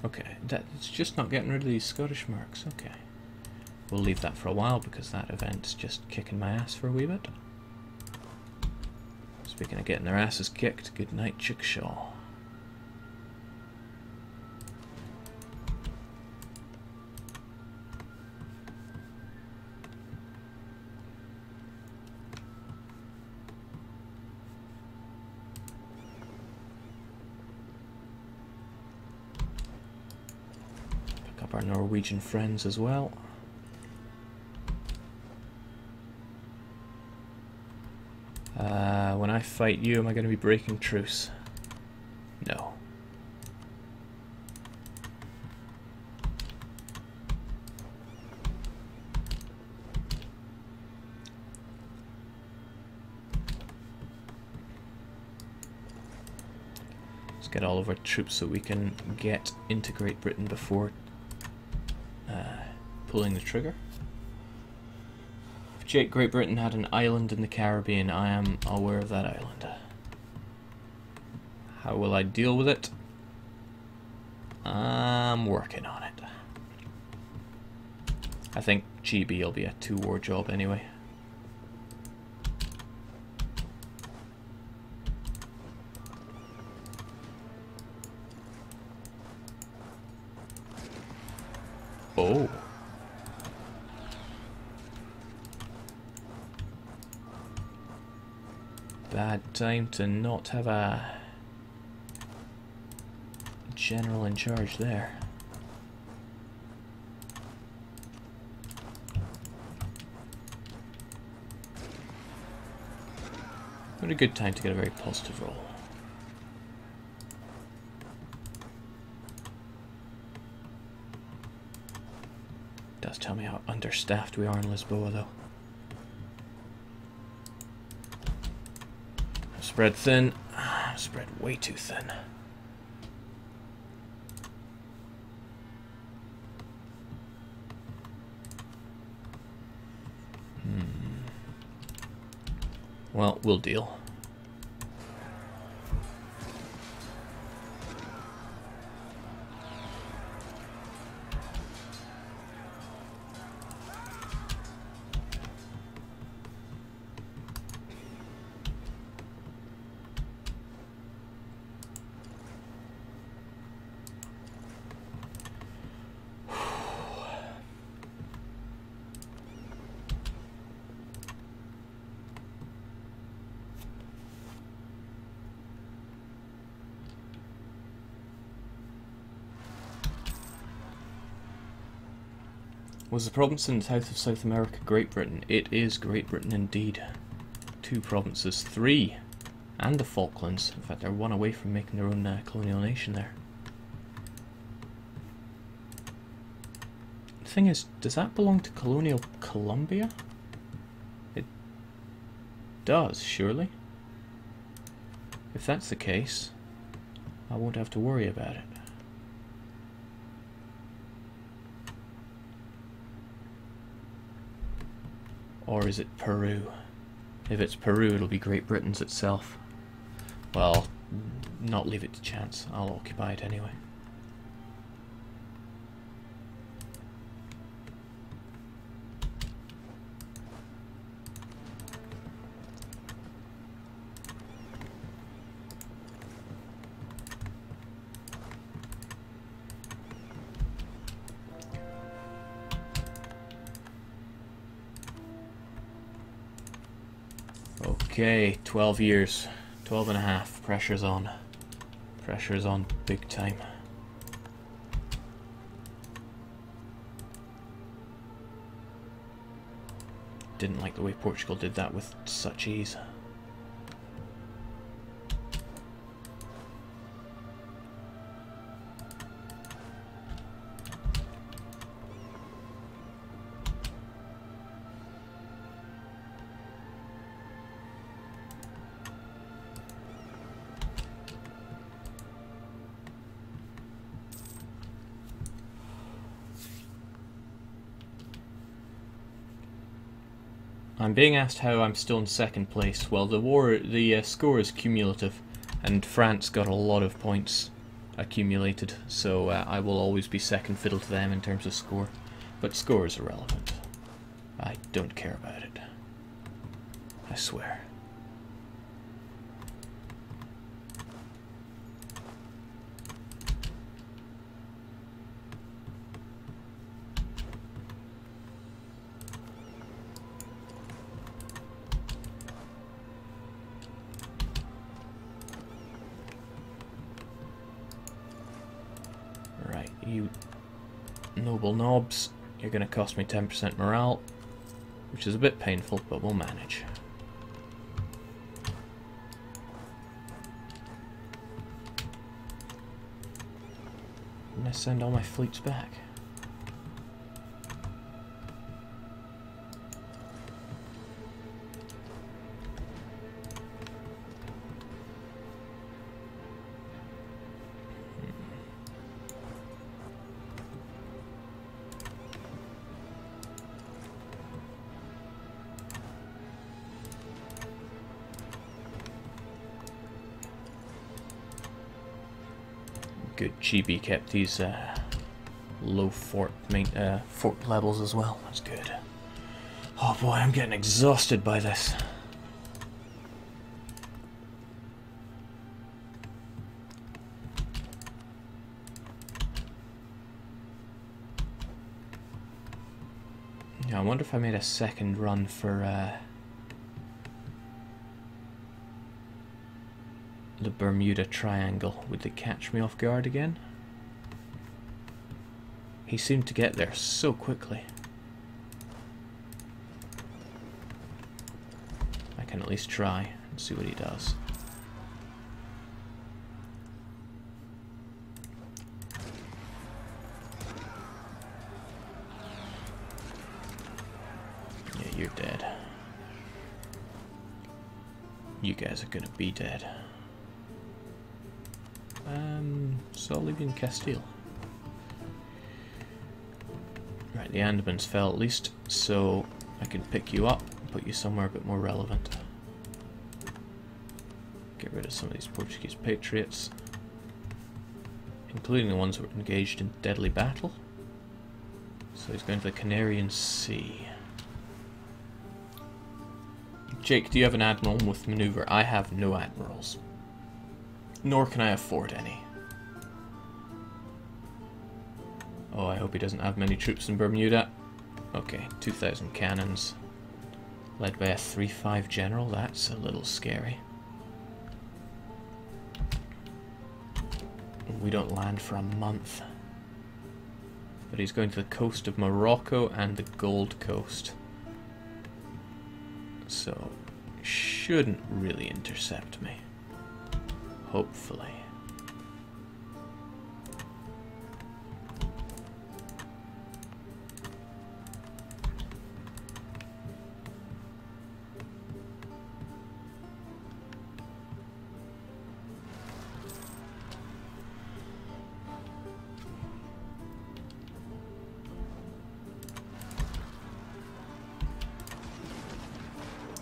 Okay, it's just not getting rid of these Scottish marks. Okay. We'll leave that for a while because that event's just kicking my ass for a wee bit. Speaking of getting their asses kicked, good night, Chickshaw. Pick up our Norwegian friends as well. When I fight you, am I going to be breaking truce? No. Let's get all of our troops so we can get into Great Britain before pulling the trigger. Jake, Great Britain had an island in the Caribbean. I am aware of that island. How will I deal with it? I'm working on it. I think GB will be a 2-war job anyway. Oh. Bad time to not have a general in charge there. What a good time to get a very positive roll. Does tell me how understaffed we are in Lisboa though. Spread thin. Spread way too thin. Well, we'll deal. Was the province in the south of South America Great Britain? It is Great Britain indeed. 2 provinces, 3, and the Falklands. In fact, they're 1 away from making their own colonial nation there. The thing is, does that belong to colonial Colombia? It does, surely. If that's the case, I won't have to worry about it. Or is it Peru? If it's Peru, it'll be Great Britain's itself. Well, not leave it to chance. I'll occupy it anyway. Okay, 12 years. 12 and a half. Pressure's on. Pressure's on big time. Didn't like the way Portugal did that with such ease. I'm being asked how I'm still in 2nd place. Well, the score is cumulative, and France got a lot of points accumulated, so I will always be second fiddle to them in terms of score. But score is irrelevant. I don't care about it. I swear. Right, you noble knobs, you're going to cost me 10% morale, which is a bit painful, but we'll manage. And I send all my fleets back. Good, GB kept these low fort levels as well. That's good. Oh boy, I'm getting exhausted by this. Yeah, I wonder if I made a second run for the Bermuda Triangle. Would they catch me off guard again? He seemed to get there so quickly. I can at least try and see what he does. Yeah, you're dead. You guys are gonna be dead. So I'll leave you in Castile. Right, the Andamans fell at least, so I can pick you up and put you somewhere a bit more relevant. Get rid of some of these Portuguese patriots, including the ones that were engaged in deadly battle. So he's going to the Canarian Sea. Jake, do you have an admiral with maneuver? I have no admirals. Nor can I afford any. Oh, I hope he doesn't have many troops in Bermuda. Okay, 2,000 cannons. Led by a 3-5 general, that's a little scary. We don't land for a month. But he's going to the coast of Morocco and the Gold Coast. So, shouldn't really intercept me. Hopefully.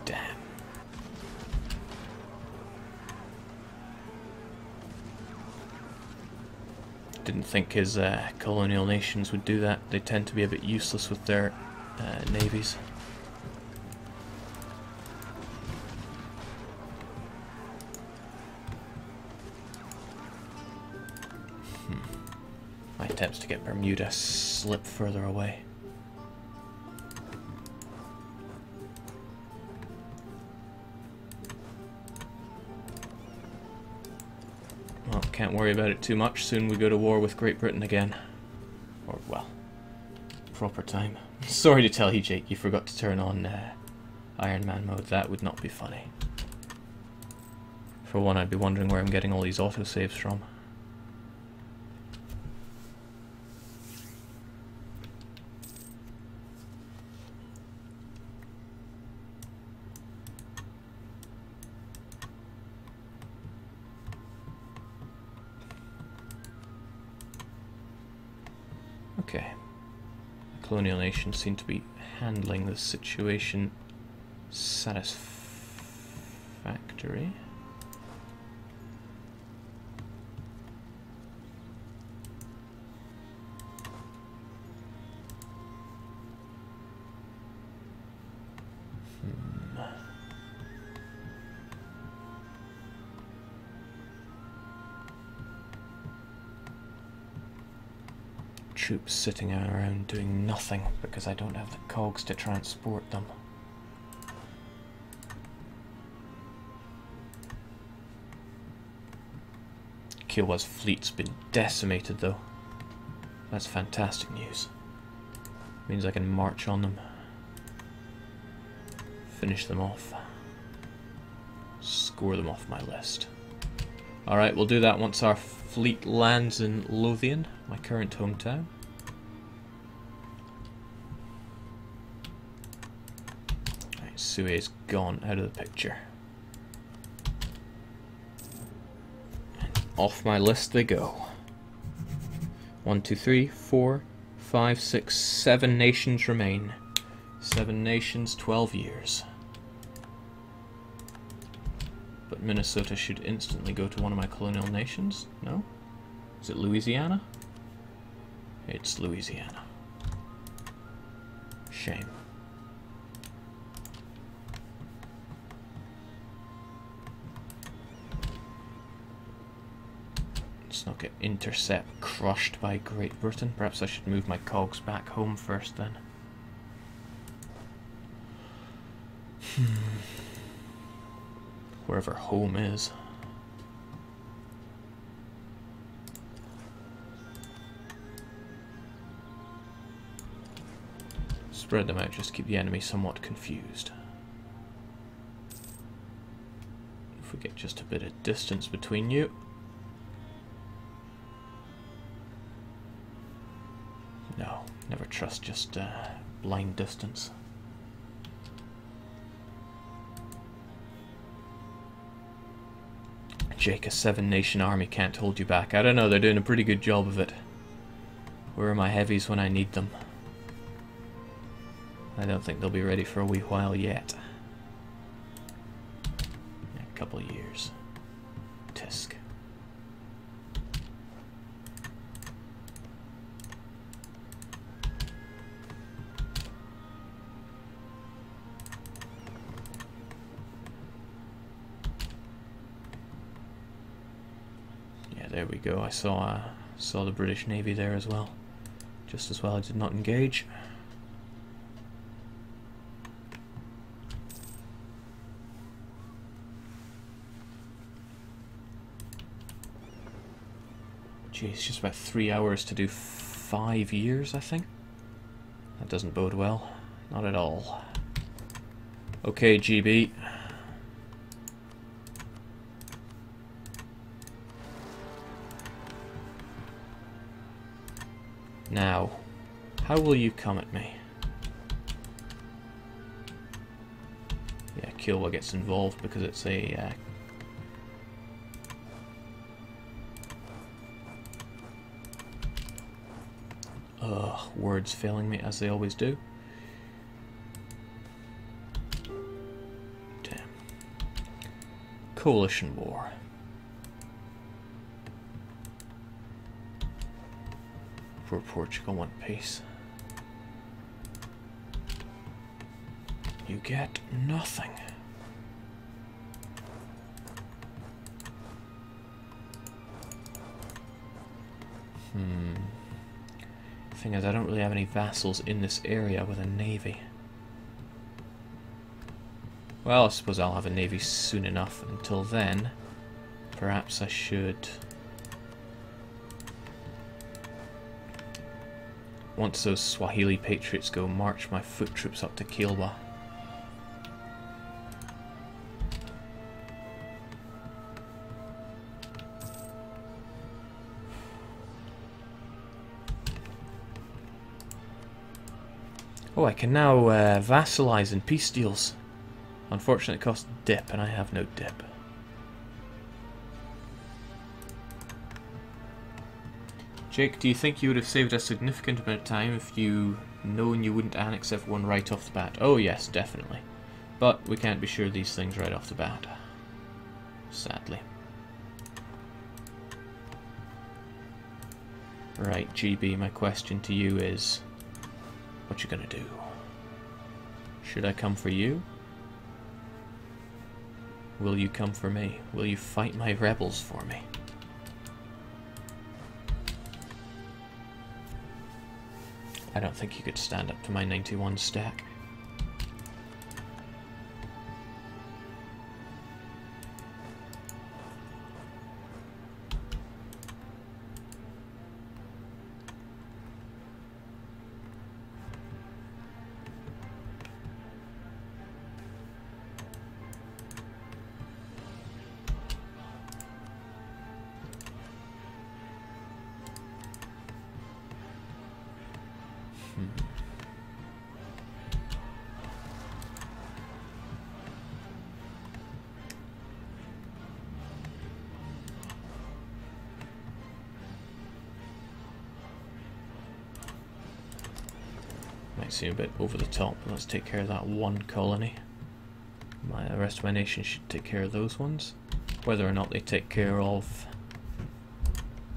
Damn. Didn't think his colonial nations would do that. They tend to be a bit useless with their navies. My attempts to get Bermuda slip further away. Well, can't worry about it too much. Soon we go to war with Great Britain again. Or, well, proper time. Sorry to tell you, Jake, you forgot to turn on Iron Man mode. That would not be funny. For one, I'd be wondering where I'm getting all these autosaves from. Okay. The colonial nations seem to be handling the situation satisfactory. troops sitting around doing nothing because I don't have the cogs to transport them. Kiowa's fleet's been decimated though. That's fantastic news. Means I can march on them. Finish them off. Score them off my list. Alright, we'll do that once our fleet lands in Lothian, my current hometown. Right, Suez gone out of the picture. And off my list they go. 1, 2, 3, 4, 5, 6, 7 nations remain. 7 nations, 12 years. But Minnesota should instantly go to one of my colonial nations? No? Is it Louisiana? It's Louisiana. Shame. Let's not get intercept crushed by Great Britain. Perhaps I should move my cogs back home first then. Wherever home is. Spread them out, just keep the enemy somewhat confused. If we get just a bit of distance between you. No, never trust just blind distance. Jake, a 7-nation army can't hold you back. I don't know, they're doing a pretty good job of it. Where are my heavies when I need them? I don't think they'll be ready for a wee while yet. A couple of years. Tisk. There we go. I saw the British Navy there as well. Just as well I did not engage. Geez, just about 3 hours to do 5 years, I think. That doesn't bode well. Not at all. Okay, GB. Now, how will you come at me? Yeah, Kiowa gets involved because it's a... words failing me as they always do. Damn. Coalition war. For Portugal want peace. You get nothing. Thing is, I don't really have any vassals in this area with a navy. Well, I suppose I'll have a navy soon enough. Until then, perhaps I should... Once those Swahili patriots go, march my foot troops up to Kilwa. Oh, I can now vassalize in peace deals. Unfortunately, it costs dip, and I have no dip. Jake, do you think you would have saved a significant amount of time if you known you wouldn't annex everyone right off the bat? Oh yes, definitely. But we can't be sure of these things right off the bat. Sadly. Right, GB, my question to you is... what you gonna do? Should I come for you? Will you come for me? Will you fight my rebels for me? I don't think you could stand up to my 91 stack. Might seem a bit over the top, but let's take care of that one colony. The rest of my nation should take care of those ones. Whether or not they take care of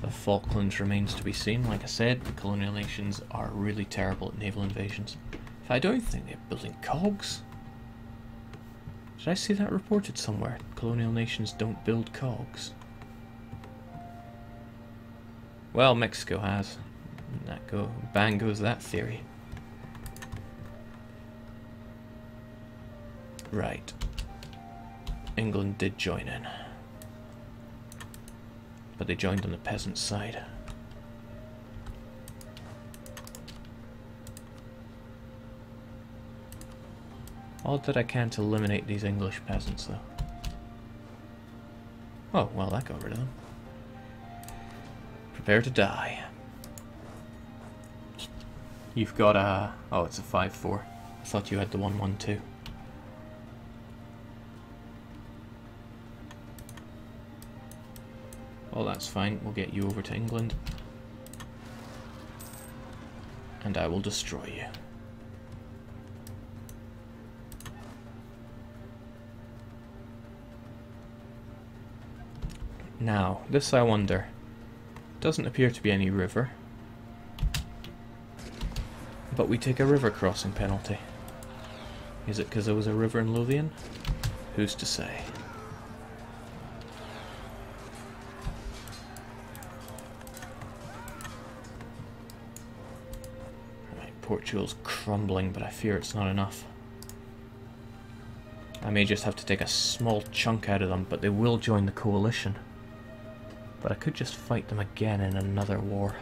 the Falklands remains to be seen. Like I said, the colonial nations are really terrible at naval invasions. I don't think they're building cogs. Did I see that reported somewhere? Colonial nations don't build cogs. Well, Mexico has. Bang goes that theory. Right. England did join in. But they joined on the peasant side. Odd that I can't eliminate these English peasants, though. Oh, well, that got rid of them. Prepare to die. You've got a... oh, it's a 5-4. I thought you had the 1-1-2. Well, that's fine. We'll get you over to England. And I will destroy you. Now, this I wonder. Doesn't appear to be any river. But we take a river crossing penalty. Is it because there was a river in Lothian? Who's to say? Portugal's crumbling, but I fear it's not enough. I may just have to take a small chunk out of them, but they will join the coalition. But I could just fight them again in another war.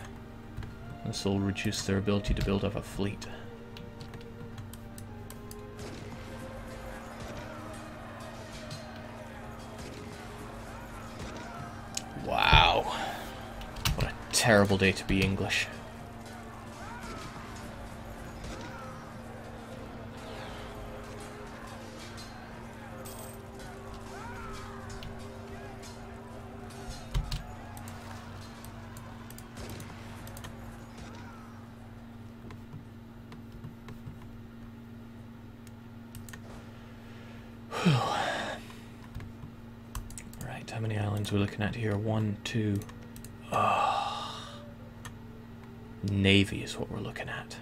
This will reduce their ability to build up a fleet. Wow. What a terrible day to be English. Right, how many islands we're looking at here? 1, 2. Navy is what we're looking at.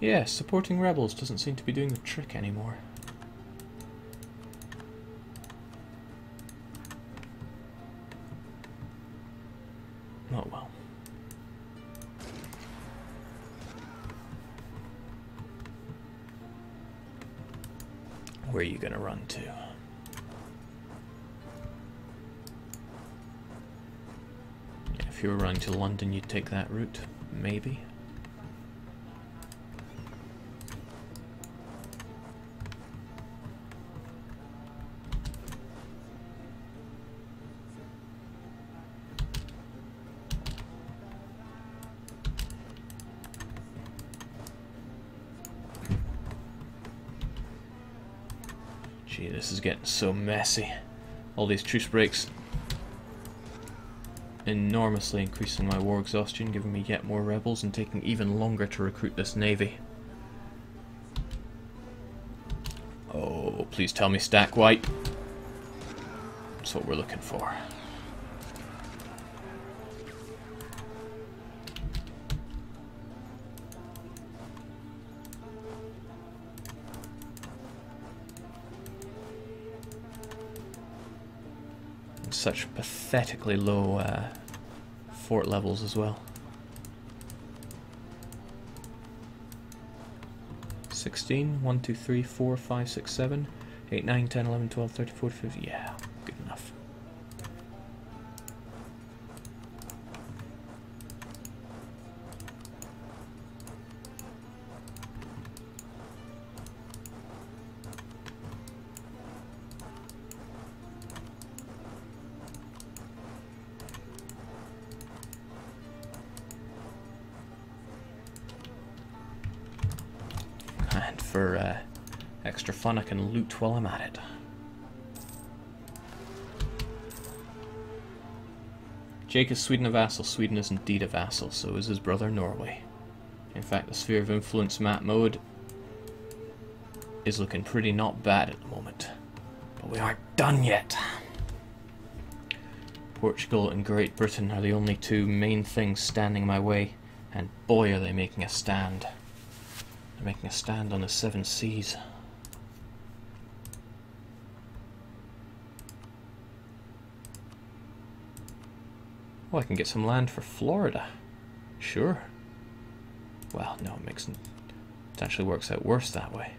Yeah, supporting rebels doesn't seem to be doing the trick anymore. Oh well. Where are you gonna run to? Yeah, if you were running to London, you'd take that route, maybe. Gee, this is getting so messy. All these truce breaks enormously increasing my war exhaustion, giving me yet more rebels and taking even longer to recruit this navy. Oh, please tell me stack white. That's what we're looking for. such pathetically low fort levels as well. 16, 1, 2, 3, 4, 5, 6, 7, 8, 9, 10, 11, 12, 13, 14, 15. Yeah, good enough. And for extra fun, I can loot while I'm at it. Jake is Sweden a vassal. Sweden is indeed a vassal, so is his brother Norway. In fact, the sphere of influence map mode is looking pretty not bad at the moment. But we aren't done yet. Portugal and Great Britain are the only two main things standing in my way, and boy are they making a stand. They're making a stand on the 7 seas. Oh, I can get some land for Florida. Sure. Well, no, it actually works out worse that way.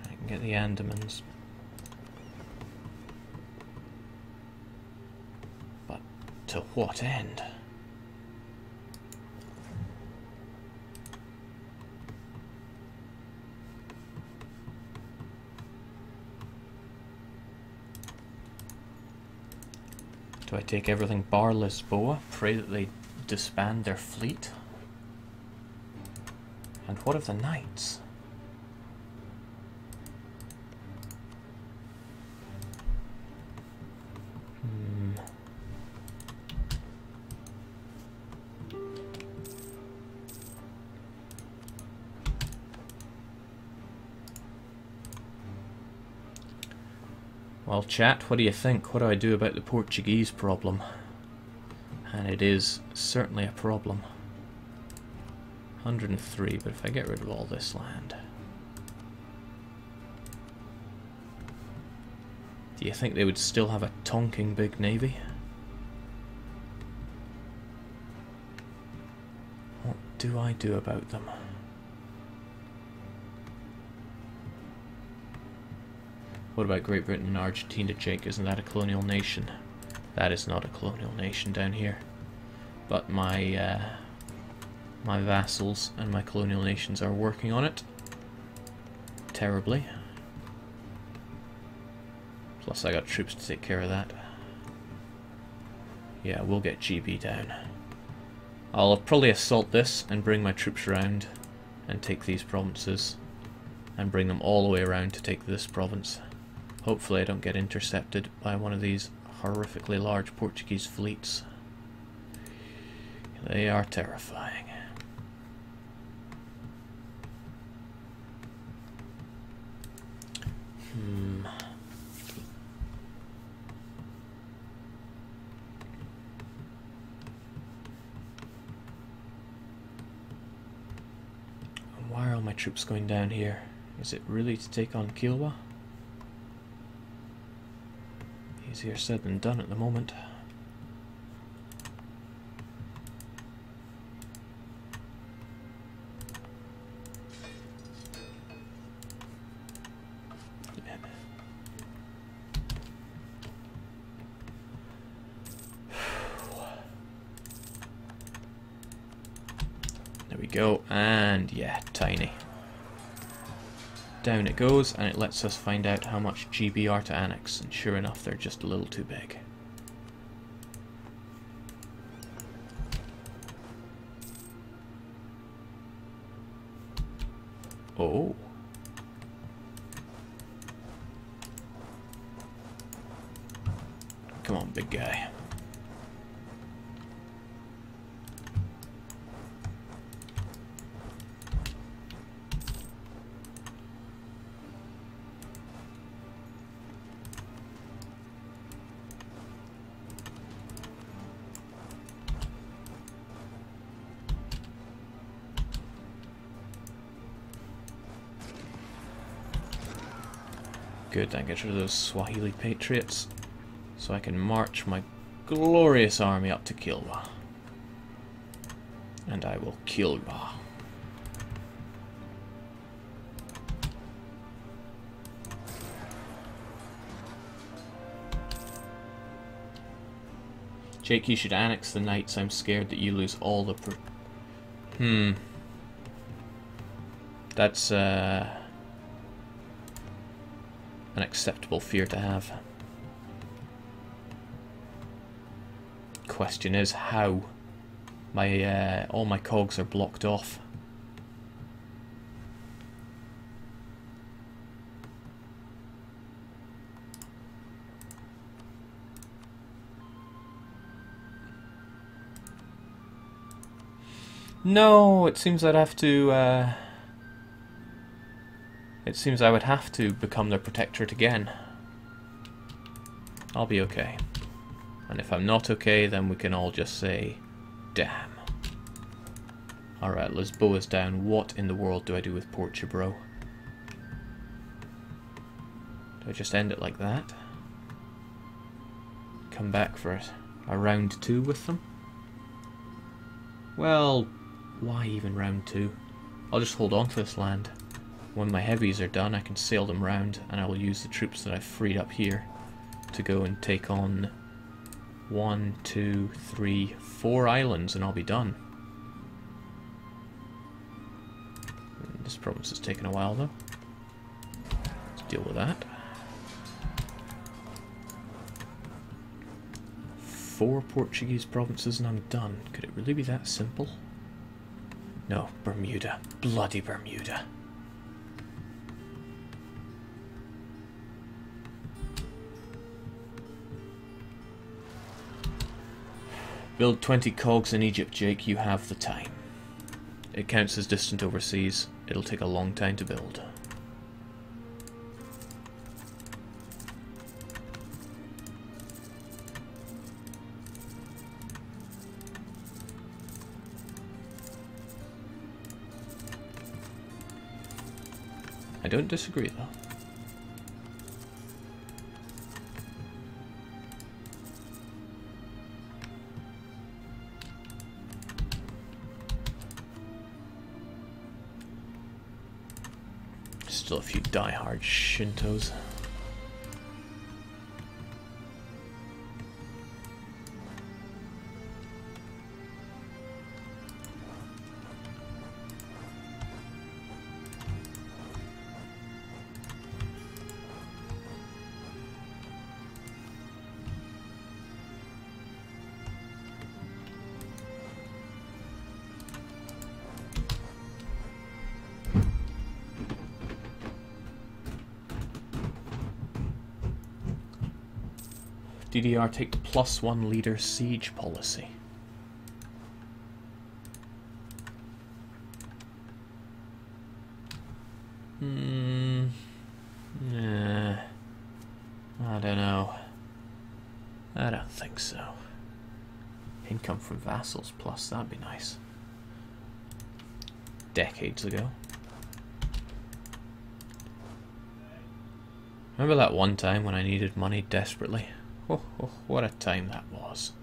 I can get the Andamans. But to what end? Do I take everything bar Lisboa, pray that they disband their fleet? And what of the knights? Well, chat, what do you think? What do I do about the Portuguese problem? And it is certainly a problem. 103, but if I get rid of all this land... Do you think they would still have a tonking big navy? What do I do about them? What about Great Britain and Argentina, Jake? Isn't that a colonial nation? That is not a colonial nation down here. But my my vassals and my colonial nations are working on it. Terribly. Plus I got troops to take care of that. Yeah, we'll get GB down. I'll probably assault this and bring my troops around and take these provinces. And bring them all the way around to take this province. Hopefully I don't get intercepted by one of these horrifically large Portuguese fleets. They are terrifying. Why are all my troops going down here? Is it really to take on Kilwa? Easier said than done at the moment. There we go, and yeah, tiny. Down it goes, and it lets us find out how much GB are to annex, and sure enough, they're just a little too big. Oh. Come on, big guy. Good, I get rid of those Swahili patriots. so I can march my glorious army up to Kilwa. And I will kill Ra. Jake, you should annex the knights. I'm scared that you lose all the That's an acceptable fear to have. Question is how. My all my cogs are blocked off. No, it seems I'd have to. It seems I would have to become their protectorate again. I'll be okay. And if I'm not okay, then we can all just say, damn. Alright, Lisboa's down. What in the world do I do with Portugal? Do I just end it like that? Come back for a round 2 with them? Well, why even round 2? I'll just hold on to this land. When my heavies are done, I can sail them round, and I will use the troops that I've freed up here to go and take on 1, 2, 3, 4 islands, and I'll be done. This province has taken a while, though. Let's deal with that. 4 Portuguese provinces and I'm done. Could it really be that simple? No, Bermuda. Bloody Bermuda. Build 20 cogs in Egypt, Jake. You have the time. It counts as distant overseas. It'll take a long time to build. I don't disagree, though. Still a few die-hard Shintos. DDR take the +1 leader siege policy. Nah. I don't know. I don't think so. Income from vassals plus, that'd be nice. Decades ago. Remember that one time when I needed money desperately? Oh, what a time that was.